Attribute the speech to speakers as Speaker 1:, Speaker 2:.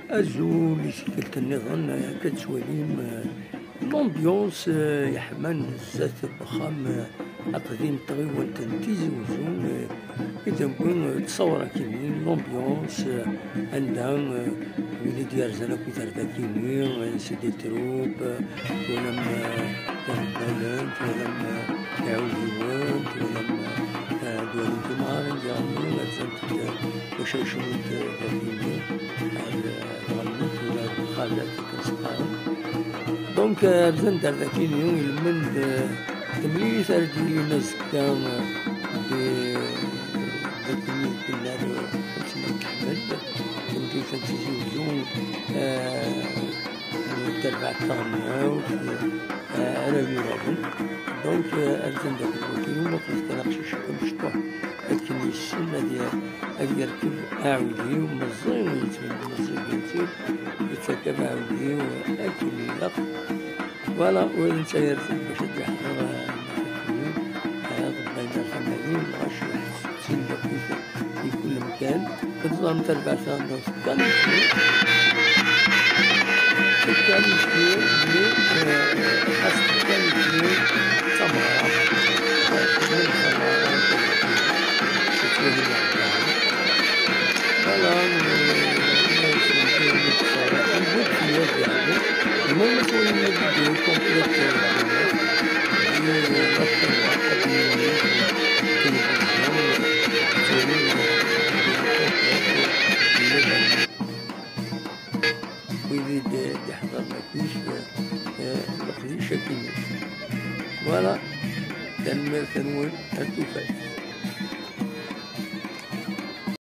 Speaker 1: أزول كلت النظام كتسواليم لومبيونس يحمان زات بخام أقديم طغيوان تنتيزي وزون إذا نكون تصور كيمين لومبيونس عندها ويلي ديال زانا كوثر دا كيمين سيدي تروب ولم بالانت ولم يعوديوانت ولم دوالي تمارن جامي لازمت وشاشوت دا كيمين الغلط ولا الخالات كنسقارن دونك رزن دار دا كيمين يلمن تمليس أرجي نزكا بكمية كلها خمسمية محمد كنتي تنتيجي وزون تربع طامية على يورابن دونك أرزن داك الوكيل وما قلت كناقشي شكون مشطوح هادكني السن هادي يركب أعودي ومزين ويتمنى مزين بنتي يتركب أعودي وأكل يلق فوالا وين سيرزن باش تحضر بين الفنانين رشح ستين دقيقة في كل مكان تنظم تربع ثامنة وسكان سكان حسب سكان ثمرة من ثمرات تكون فلا نبوت في يد يعني المهم يكون الفيديو كومبليت ويريد يحضر ماكيش مقديش كيما فوالا كان تنوير التوفاق.